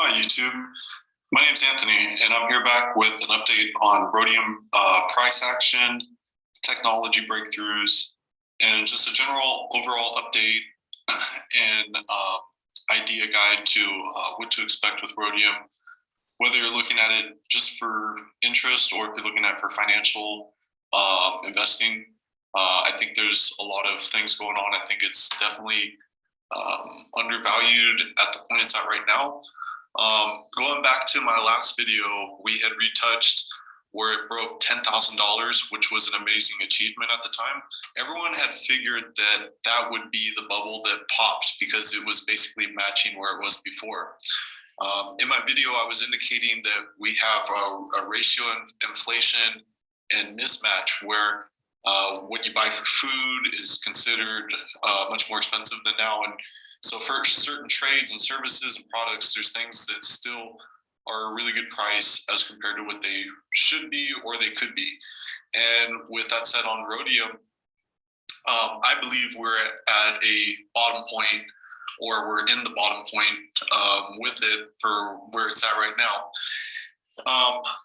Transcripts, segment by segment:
Hi, YouTube. My name's Anthony, and I'm here back with an update on Rhodium price action, technology breakthroughs, and just a general overall update and idea guide to what to expect with Rhodium, whether you're looking at it just for interest or if you're looking at it for financial investing. I think there's a lot of things going on. I think it's definitely undervalued at the point it's at right now. Going back to my last video, we had retouched where it broke $10,000, which was an amazing achievement at the time. Everyone had figured that that would be the bubble that popped because it was basically matching where it was before. In my video, I was indicating that we have a ratio of inflation and mismatch where what you buy for food is considered much more expensive than now. And so for certain trades and services and products, there's things that still are a really good price as compared to what they should be or they could be. And with that said, on Rhodium, I believe we're at a bottom point, or we're in the bottom point with it for where it's at right now.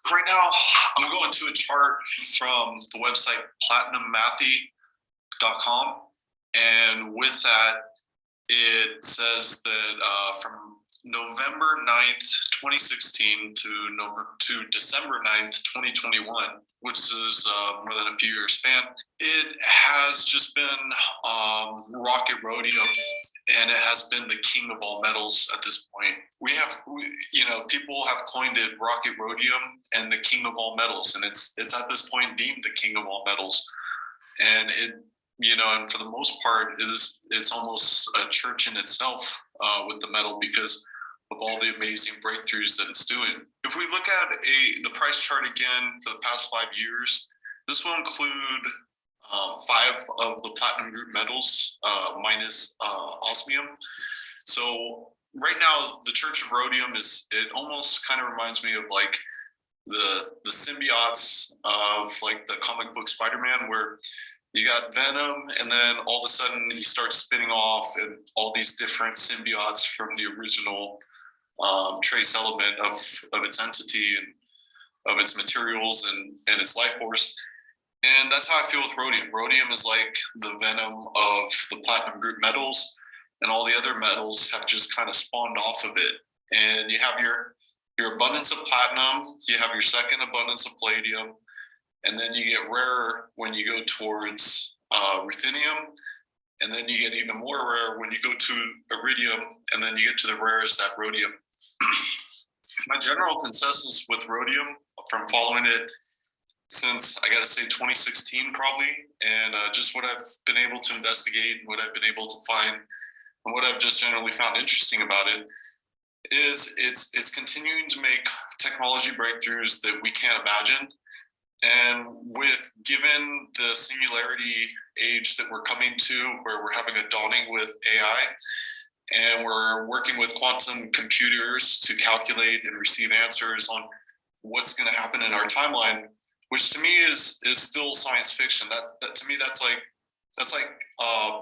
Right now, I'm going to a chart from the website platinummathy.com. And with that, it says that from November 9th, 2016 to December 9th, 2021, which is more than a few year span, it has just been rocket rhodium, and it has been the king of all metals at this point. People have coined it rocket rhodium and the king of all metals, and it's at this point deemed the king of all metals. And and for the most part, it's almost a church in itself with the metal because of all the amazing breakthroughs that it's doing. If we look at the price chart again for the past 5 years, this will include 5 of the platinum group metals minus osmium. So right now, the Church of Rhodium it almost kind of reminds me of like the symbiotes of like the comic book Spider-Man, where you got Venom, and then all of a sudden he starts spinning off and all these different symbiotes from the original trace element of its entity and of its materials and its life force. And that's how I feel with Rhodium. Rhodium is like the venom of the platinum group metals, and all the other metals have just kind of spawned off of it. And you have your abundance of platinum, you have your second abundance of palladium, and then you get rarer when you go towards ruthenium, and then you get even more rare when you go to iridium, and then you get to the rarest at rhodium. My general consensus with Rhodium, from following it since, I gotta say, 2016 probably, and just what I've been able to investigate and what I've been able to find and what I've just generally found interesting about it, is it's continuing to make technology breakthroughs that we can't imagine. And given the singularity age that we're coming to, where we're having a dawning with AI, and we're working with quantum computers to calculate and receive answers on what's going to happen in our timeline, which to me is still science fiction. To me that's like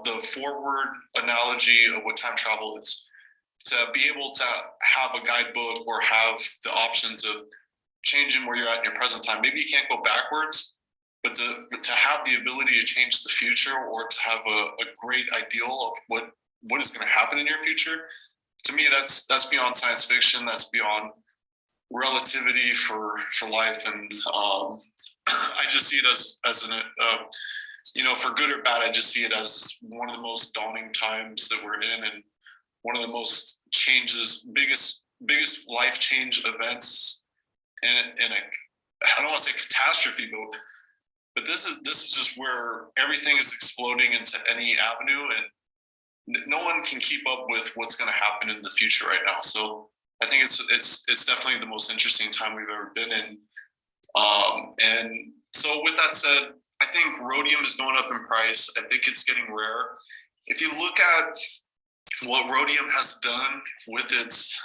the forward analogy of what time travel is. To be able to have a guidebook or have the options of changing where you're at in your present time. Maybe you can't go backwards, but to have the ability to change the future, or to have a great ideal of what is going to happen in your future, to me that's beyond science fiction. That's beyond relativity for life. And I just see it as for good or bad, I just see it as one of the most dawning times that we're in, and one of the most biggest life change events in a, I don't want to say catastrophe, but this is just where everything is exploding into any avenue, and no one can keep up with what's going to happen in the future right now. So I think it's definitely the most interesting time we've ever been in. And so with that said, I think Rhodium is going up in price. I think it's getting rare. If you look at what Rhodium has done with its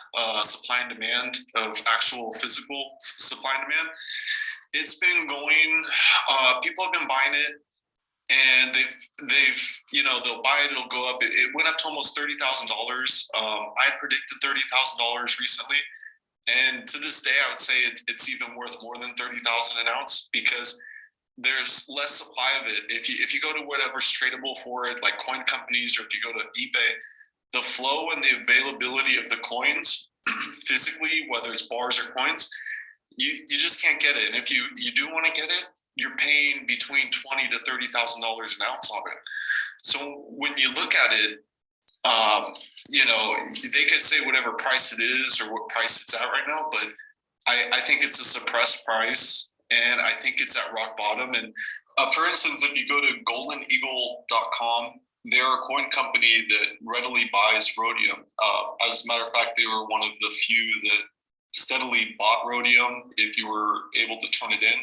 supply and demand of actual physical supply and demand, it's been going, people have been buying it and they've they'll buy it, it'll go up. It went up to almost $30,000. I predicted $30,000 recently, and to this day, I would say it's even worth more than 30,000 an ounce because there's less supply of it. If you go to whatever's tradable for it, like coin companies, or if you go to eBay, the flow and the availability of the coins physically, whether it's bars or coins, you just can't get it. And if you do want to get it, you're paying between $20,000 to $30,000 an ounce on it. So when you look at it, they could say whatever price it is or what price it's at right now, but I think it's a suppressed price, and I think it's at rock bottom. And for instance, if you go to goldeneagle.com, they're a coin company that readily buys rhodium. As a matter of fact, they were one of the few that steadily bought rhodium if you were able to turn it in.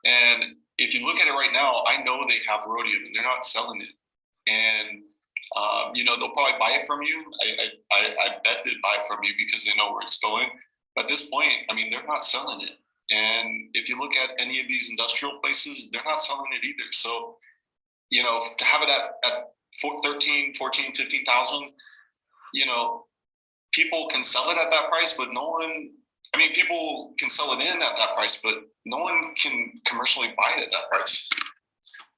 And if you look at it right now, I know they have rhodium and they're not selling it. And they'll probably buy it from you. I bet they'd buy it from you because they know where it's going. But at this point, I mean, they're not selling it. And if you look at any of these industrial places, they're not selling it either. So, to have it at 13, 14, 15,000, people can sell it at that price, but no one, people can sell it in at that price, but no one can commercially buy it at that price.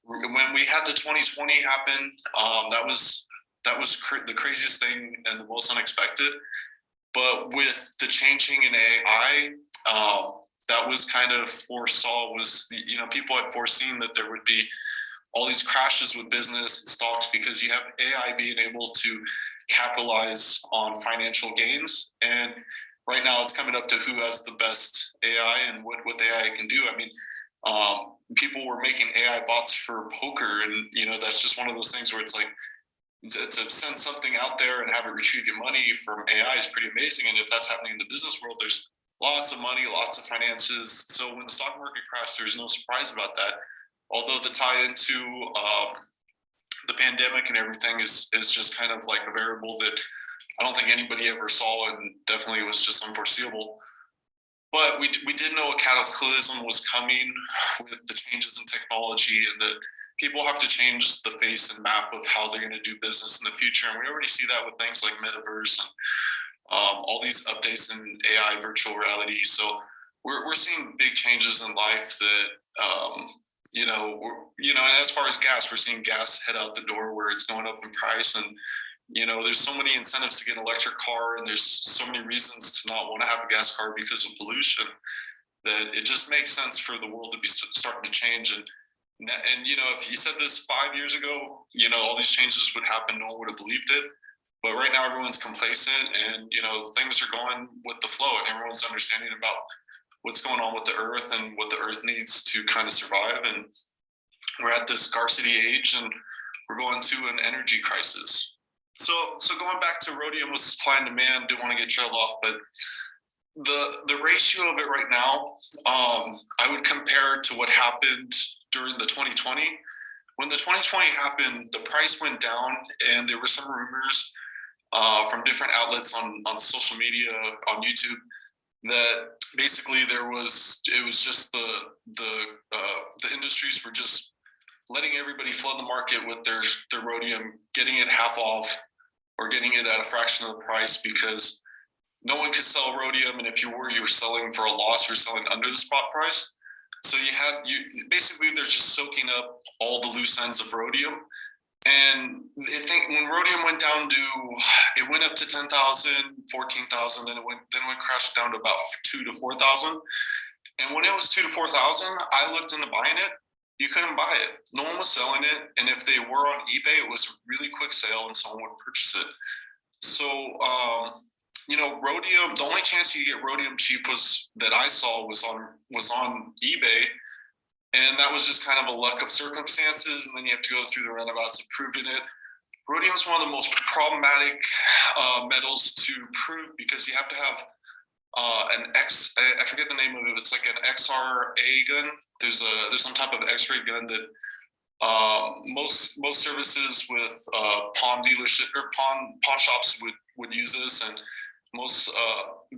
When we had the 2020 happen, that was the craziest thing and the most unexpected. But with the changing in AI, that was kind of people had foreseen that there would be all these crashes with business and stocks because you have AI being able to capitalize on financial gains. And right now it's coming up to who has the best AI and what AI can do. People were making AI bots for poker, and that's just one of those things where it's like, to send something out there and have it retrieve your money from AI is pretty amazing. And if that's happening in the business world, there's lots of money, lots of finances. So when the stock market crashed, there's no surprise about that. Although the tie into the pandemic and everything is just kind of like a variable that I don't think anybody ever saw, and definitely was just unforeseeable. But we did know a cataclysm was coming with the changes in technology, and that people have to change the face and map of how they're going to do business in the future. And we already see that with things like metaverse and all these updates in AI, virtual reality. So we're seeing big changes in life that, and as far as gas, we're seeing gas head out the door where it's going up in price. And, there's so many incentives to get an electric car, and there's so many reasons to not want to have a gas car because of pollution, that it just makes sense for the world to be starting to change. And if you said this 5 years ago, all these changes would happen, no one would have believed it. But right now everyone's complacent, and things are going with the flow, and everyone's understanding about what's going on with the earth and what the earth needs to kind of survive. And we're at this scarcity age, and we're going to an energy crisis. So going back to rhodium with supply and demand, don't want to get trailed off, but the ratio of it right now, I would compare to what happened during the 2020. When the 2020 happened, the price went down, and there were some rumors from different outlets on social media, on YouTube, that basically it was just the industries were just letting everybody flood the market with their rhodium, getting it half off or getting it at a fraction of the price, because no one could sell rhodium, and if you were selling for a loss, you're selling under the spot price. So basically they're just soaking up all the loose ends of rhodium. And I think when rhodium went down it went up to 10,000, 14,000, then it went crashed down to about 2,000 to 4,000. And when it was 2,000 to 4,000, I looked into buying it. You couldn't buy it. No one was selling it. And if they were on eBay, it was a really quick sale and someone would purchase it. So, rhodium, the only chance you get rhodium cheap that I saw was on eBay. And that was just kind of a luck of circumstances. And then you have to go through the roundabouts of proving it. Rhodium is one of the most problematic metals to prove, because you have to have I forget the name of it. It's like an XRA gun. There's some type of X-ray gun that most services with pawn dealership or pawn shops would use this, and most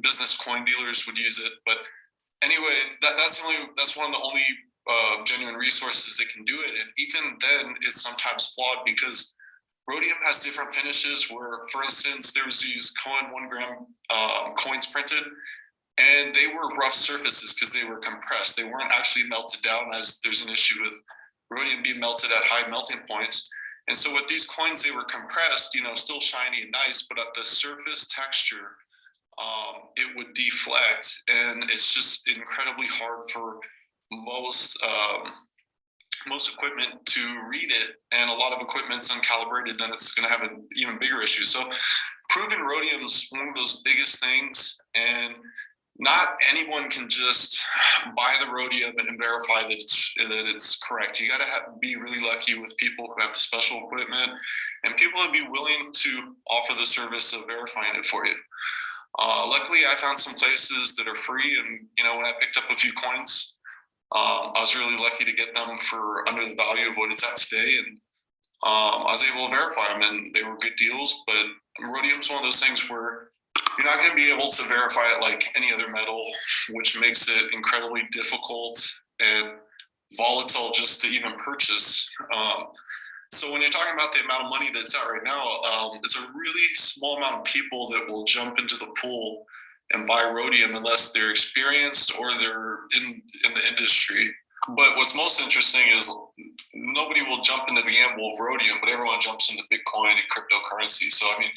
business coin dealers would use it. But anyway, that's one of the only genuine resources that can do it. And even then, it's sometimes flawed because rhodium has different finishes where, for instance, there's these Cohen 1 gram coins printed, and they were rough surfaces because they were compressed. They weren't actually melted down, as there's an issue with rhodium being melted at high melting points. And so with these coins, they were compressed, still shiny and nice, but at the surface texture, it would deflect, and it's just incredibly hard for most equipment to read it, and a lot of equipment's uncalibrated, then it's going to have an even bigger issue. So proven rhodium is one of those biggest things, and not anyone can just buy the rhodium and verify that it's correct. You got to be really lucky with people who have the special equipment and people who be willing to offer the service of verifying it for you. Luckily, I found some places that are free, and when I picked up a few coins, I was really lucky to get them for under the value of what it's at today, and I was able to verify them, and they were good deals. But rhodium is one of those things where you're not going to be able to verify it like any other metal, which makes it incredibly difficult and volatile just to even purchase. So when you're talking about the amount of money that's out right now, it's a really small amount of people that will jump into the pool and buy rhodium unless they're experienced or they're in the industry. But what's most interesting is nobody will jump into the gamble of rhodium, but everyone jumps into Bitcoin and cryptocurrency. So I mean,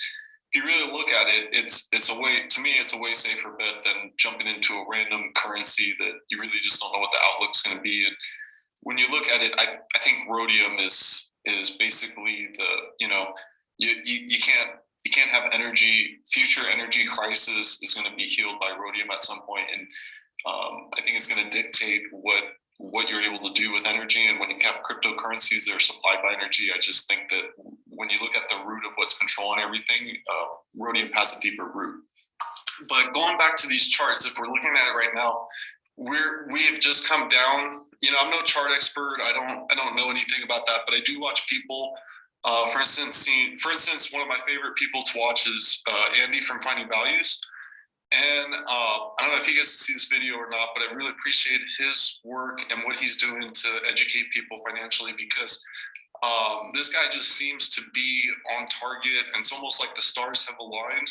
if you really look at it, it's a way safer bet than jumping into a random currency that you really just don't know what the outlook's going to be. And when you look at it, I think rhodium is basically you can't have future energy crisis is going to be healed by rhodium at some point, and I think it's going to dictate what you're able to do with energy. And when you have cryptocurrencies that are supplied by energy, I just think that when you look at the root of what's controlling everything, rhodium has a deeper root. But going back to these charts, if we're looking at it right now, we have just come down. I'm no chart expert. I don't know anything about that, but I do watch people. For instance, one of my favorite people to watch is Andy from Finding Values. And I don't know if you guys see this video or not, but I really appreciate his work and what he's doing to educate people financially, because this guy just seems to be on target, and it's almost like the stars have aligned.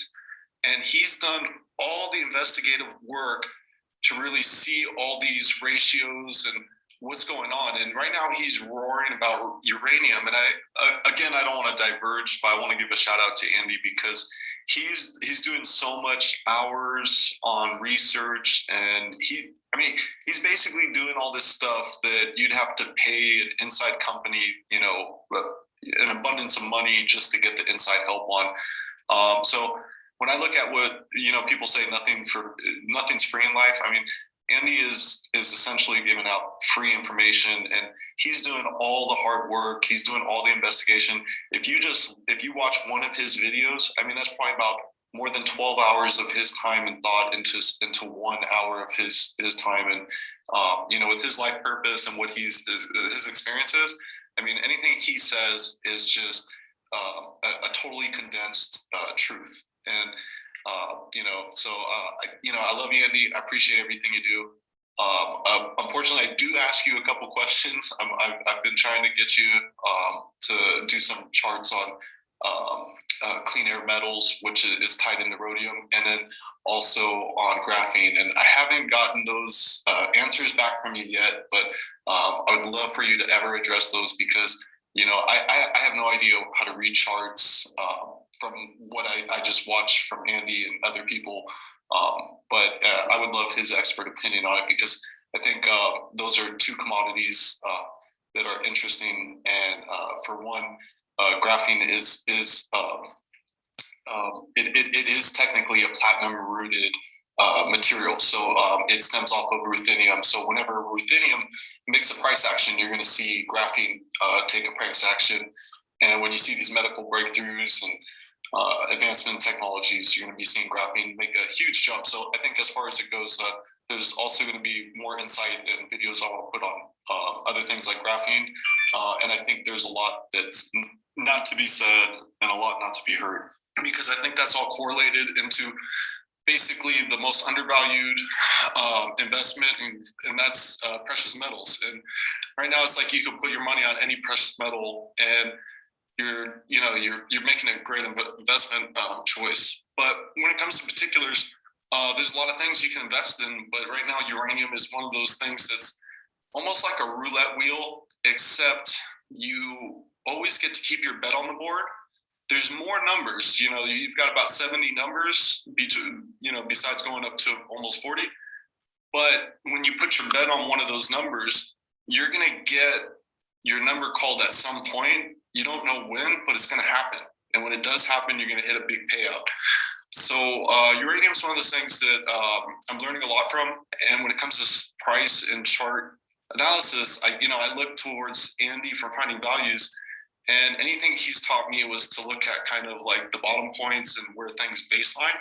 And he's done all the investigative work to really see all these ratios and what's going on. And right now he's roaring about uranium. And I don't want to diverge, but I want to give a shout out to Andy, because he's doing so much hours on research, and he's basically doing all this stuff that you'd have to pay an inside company, an abundance of money just to get the inside help on. So when I look at what people say, nothing's free in life. I mean, Andy is essentially giving out free information, and he's doing all the hard work. He's doing all the investigation. If you watch one of his videos, I mean, that's probably about more than 12 hours of his time and thought into 1 hour of his time. And with his life purpose and what his experiences, I mean, anything he says is just a totally condensed truth. And I love you, Andy. I appreciate everything you do. Unfortunately, I do ask you a couple questions. I've been trying to get you to do some charts on clean air metals, which is tied into rhodium, and then also on graphene. And I haven't gotten those answers back from you yet, but I would love for you to ever address those, because I have no idea how to read charts from what I just watched from Andy and other people. But I would love his expert opinion on it, because I think those are two commodities that are interesting. And for one, graphene is technically a platinum rooted material. So it stems off of ruthenium. So whenever ruthenium makes a price action, you're going to see graphene take a price action. And when you see these medical breakthroughs and advancement in technologies, you're going to be seeing graphene make a huge jump. So I think as far as it goes, there's also going to be more insight and videos I want to put on other things like graphene. And I think there's a lot that's not to be said and a lot not to be heard, because I think that's all correlated into basically the most undervalued investment, and that's precious metals. And right now, it's like you can put your money on any precious metal, and you're making a great investment choice. But when it comes to particulars, there's a lot of things you can invest in. But right now, uranium is one of those things that's almost like a roulette wheel, except you always get to keep your bet on the board. There's more numbers, you've got about 70 numbers besides going up to almost 40. But when you put your bet on one of those numbers, you're going to get your number called at some point. You don't know when, but it's going to happen. And when it does happen, you're going to hit a big payout. So uranium is one of those things that I'm learning a lot from. And when it comes to price and chart analysis, I look towards Andy for finding values. And anything he's taught me was to look at kind of like the bottom points and where things baseline.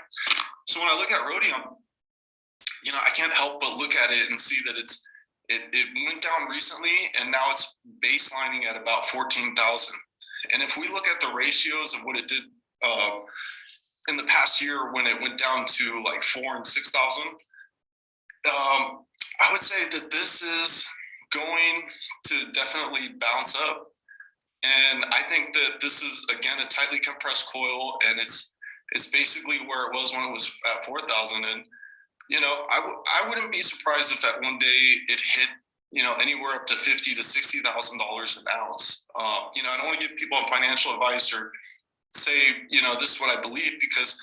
So when I look at rhodium, I can't help but look at it and see that it went down recently, and now it's baselining at about 14,000. And if we look at the ratios of what it did in the past year when it went down to like 4,000 and 6,000, I would say that this is going to definitely bounce up. And I think that this is, again, a tightly compressed coil, and it's basically where it was when it was at 4,000. And, I wouldn't be surprised if that one day it hit, anywhere up to $50,000 to $60,000 an ounce. I don't want to give people financial advice or say, this is what I believe, because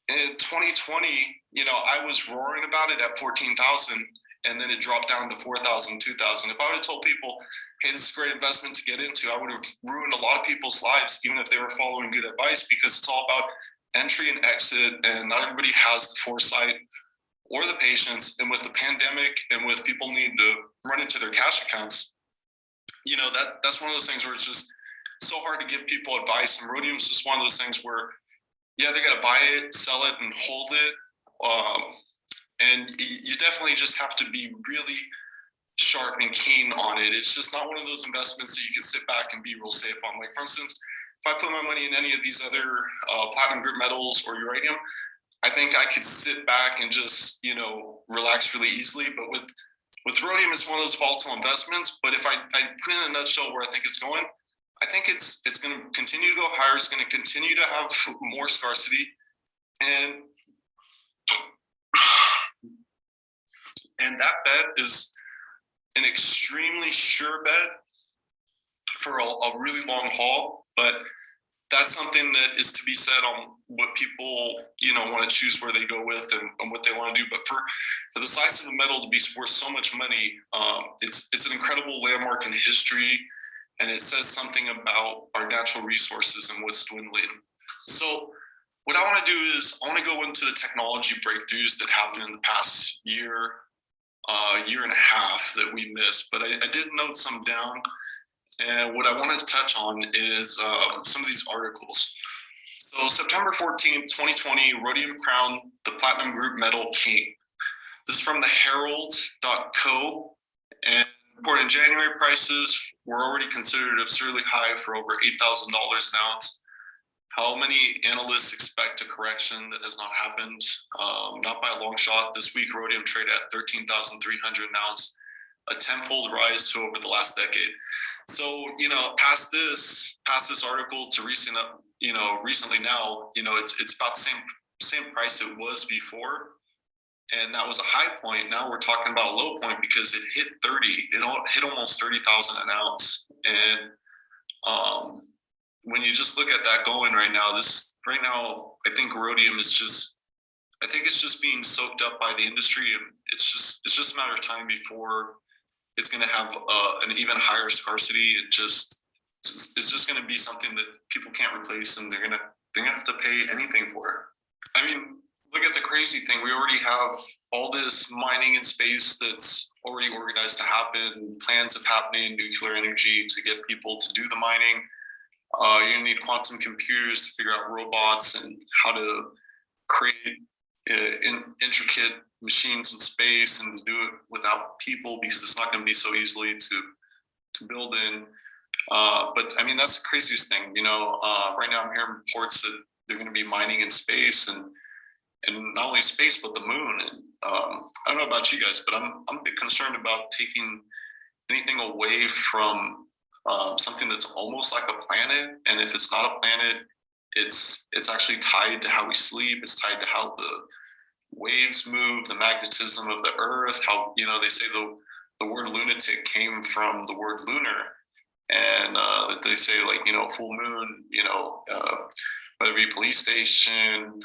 in 2020, I was roaring about it at 14,000, and then it dropped down to 4,000, 2,000. If I would have told people, hey, this is a great investment to get into, I would have ruined a lot of people's lives, even if they were following good advice, because it's all about entry and exit, and not everybody has the foresight or the patience. And with the pandemic and with people needing to run into their cash accounts, that's one of those things where it's just so hard to give people advice. And rhodium is just one of those things where, they got to buy it, sell it, and hold it. And you definitely just have to be really sharp and keen on it. It's just not one of those investments that you can sit back and be real safe on. Like, for instance, if I put my money in any of these other platinum group metals or uranium, I think I could sit back and just, relax really easily. But with rhodium, it's one of those volatile investments. But if I put in a nutshell where I think it's going, I think it's going to continue to go higher. It's going to continue to have more scarcity. And that bet is an extremely sure bet for a really long haul. But that's something that is to be said on what people, want to choose where they go with and what they want to do. But for the size of a metal to be worth so much money, it's an incredible landmark in history, and it says something about our natural resources and what's dwindling. So what I want to do is I want to go into the technology breakthroughs that happened in the past year and a half that we missed. But I did note some down. And what I wanted to touch on is some of these articles. So September 14th, 2020, rhodium crowned the platinum group metal king. This is from the herald.co. And reported in January, prices were already considered absurdly high for over $8,000 an ounce. How many analysts expect a correction that has not happened? Not by a long shot. This week, rhodium traded at 13,300 an ounce, a tenfold rise to over the last decade. So, past this article to recently now, it's about the same price it was before. And that was a high point. Now we're talking about a low point because it hit 30. It hit almost 30,000 an ounce. And when you just look at that going right now, I think rhodium is it's just being soaked up by the industry, and it's just a matter of time before it's going to have an even higher scarcity. It's just going to be something that people can't replace, and they're going to have to pay anything for it. I mean, look at the crazy thing. We already have all this mining in space that's already organized to happen, plans of happening, nuclear energy to get people to do the mining. You're going to need quantum computers to figure out robots and how to create intricate machines in space and to do it without people, because it's not going to be so easily to build in. But I mean, that's the craziest thing. Right now I'm hearing reports that they're going to be mining in space, and and not only space but the moon. And I don't know about you guys, but I'm a bit concerned about taking anything away from something that's almost like a planet. And if it's not a planet, it's actually tied to how we sleep. It's tied to how the waves move, the magnetism of the earth. How, they say the word lunatic came from the word lunar, and that they say, like, full moon, whether it be police station,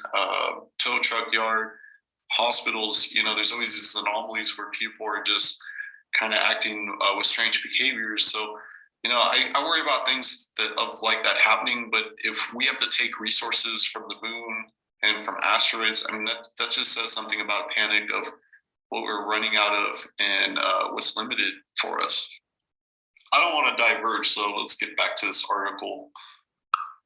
tow truck yard, hospitals, there's always these anomalies where people are just kind of acting with strange behaviors. So, I worry about things like that happening. But if we have to take resources from the moon and from asteroids, I mean, that just says something about panic of what we're running out of and what's limited for us. I don't want to diverge, so let's get back to this article.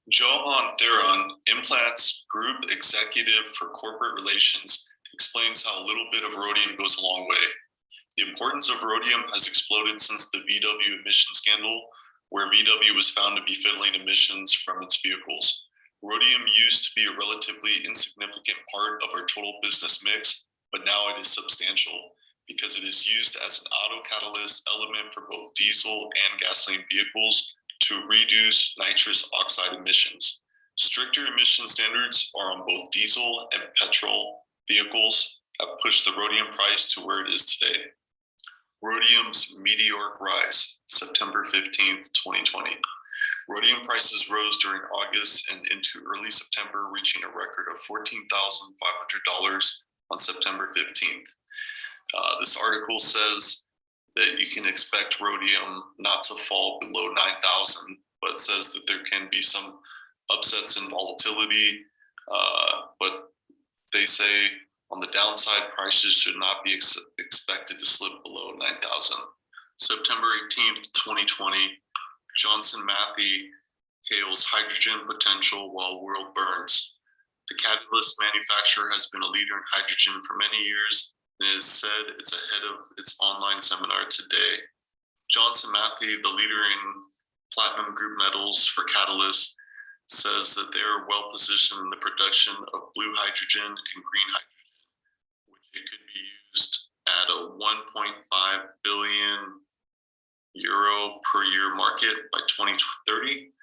Johan Theron, Implants Group Executive for Corporate Relations, explains how a little bit of rhodium goes a long way. The importance of rhodium has exploded since the VW emission scandal, where VW was found to be fiddling emissions from its vehicles. Rhodium used to be a relatively insignificant part of our total business mix, but now it is substantial because it is used as an autocatalyst element for both diesel and gasoline vehicles to reduce nitrous oxide emissions. Stricter emission standards are on both diesel and petrol vehicles have pushed the rhodium price to where it is today. Rhodium's meteoric rise, September 15th, 2020. Rhodium prices rose during August and into early September, reaching a record of $14,500 on September 15th. This article says that you can expect rhodium not to fall below 9,000, but says that there can be some upsets in volatility. But they say on the downside, prices should not be expected to slip below 9,000. September 18th, 2020, Johnson Matthey hails hydrogen potential while world burns. The catalyst manufacturer has been a leader in hydrogen for many years, and it is said it's ahead of its online seminar today. Johnson Matthey, the leader in platinum group metals for catalysts, says that they are well positioned in the production of blue hydrogen and green hydrogen, which it could be used at a 1.5 billion euro per year market by 2030.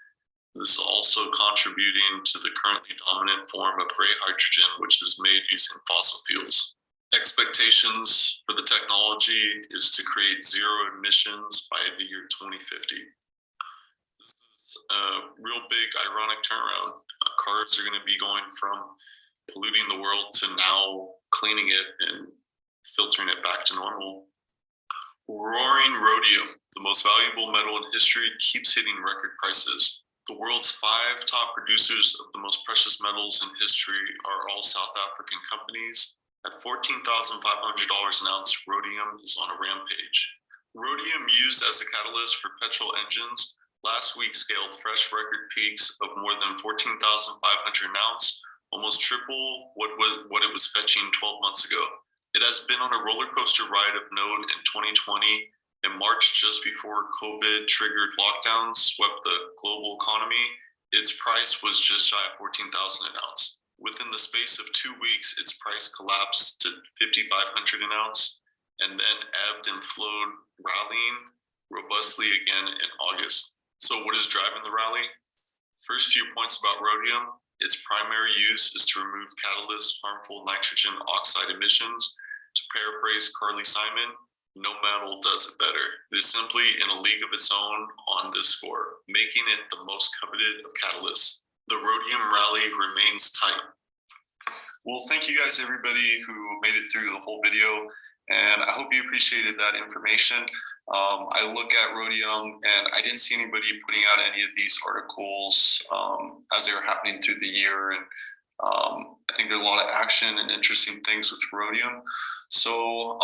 This is also contributing to the currently dominant form of gray hydrogen, which is made using fossil fuels. Expectations for the technology is to create zero emissions by the year 2050. This is a real big ironic turnaround. Cars are going to be going from polluting the world to now cleaning it and filtering it back to normal. Roaring rhodium, the most valuable metal in history, keeps hitting record prices. The world's 5 top producers of the most precious metals in history are all South African companies. At $14,500 an ounce, rhodium is on a rampage. Rhodium used as a catalyst for petrol engines last week scaled fresh record peaks of more than $14,500 an ounce, almost triple what it was fetching 12 months ago. It has been on a roller coaster ride of note in 2020. In March, just before COVID-triggered lockdowns swept the global economy, its price was just shy of $14,000 an ounce. Within the space of 2 weeks, its price collapsed to $5,500 an ounce, and then ebbed and flowed, rallying robustly again in August. So what is driving the rally? First few points about rhodium. Its primary use is to remove catalyst harmful nitrogen oxide emissions. To paraphrase Carly Simon, no metal does it better. It is simply in a league of its own on this score, making it the most coveted of catalysts. The rhodium rally remains tight. Well, thank you guys, everybody who made it through the whole video, and I hope you appreciated that information. I look at rhodium, and I didn't see anybody putting out any of these articles as they were happening through the year, and I think there's a lot of action and interesting things with rhodium. So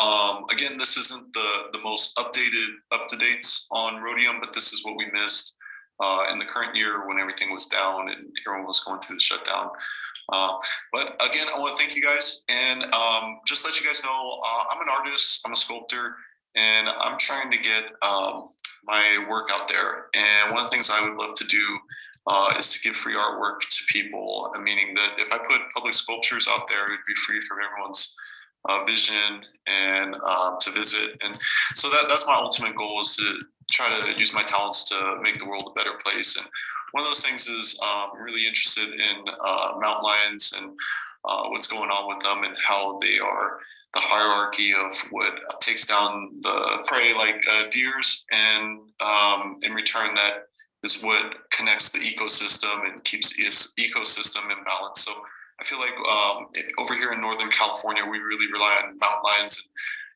again, this isn't the most updated up-to-dates on rhodium, but this is what we missed in the current year when everything was down and everyone was going through the shutdown. But again, I want to thank you guys, and just let you guys know, I'm an artist, I'm a sculptor, and I'm trying to get my work out there. And one of the things I would love to do is to give free artwork to people, meaning that if I put public sculptures out there, it'd be free for everyone's vision and to visit. And so that's my ultimate goal, is to try to use my talents to make the world a better place. And one of those things is I'm really interested in mountain lions and what's going on with them, and how they are the hierarchy of what takes down the prey, like deers, and in return, that is what connects the ecosystem and keeps its ecosystem in balance. So I feel like over here in Northern California, we really rely on mountain lions,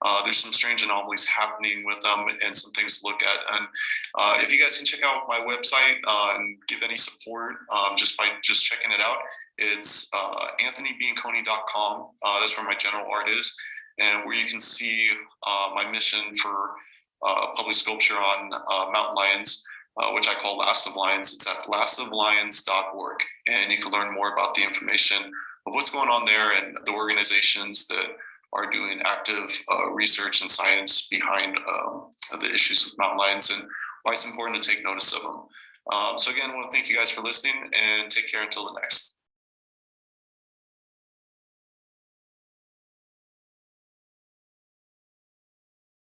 and there's some strange anomalies happening with them, and some things to look at. And if you guys can check out my website and give any support just by just checking it out, it's anthonybianconi.com. That's where my general art is, and where you can see my mission for public sculpture on mountain lions, which I call Last of Lions. It's at lastoflions.org, and you can learn more about the information of what's going on there and the organizations that are doing active research and science behind the issues with mountain lions, and why it's important to take notice of them. So again, I want to thank you guys for listening, and take care until the next.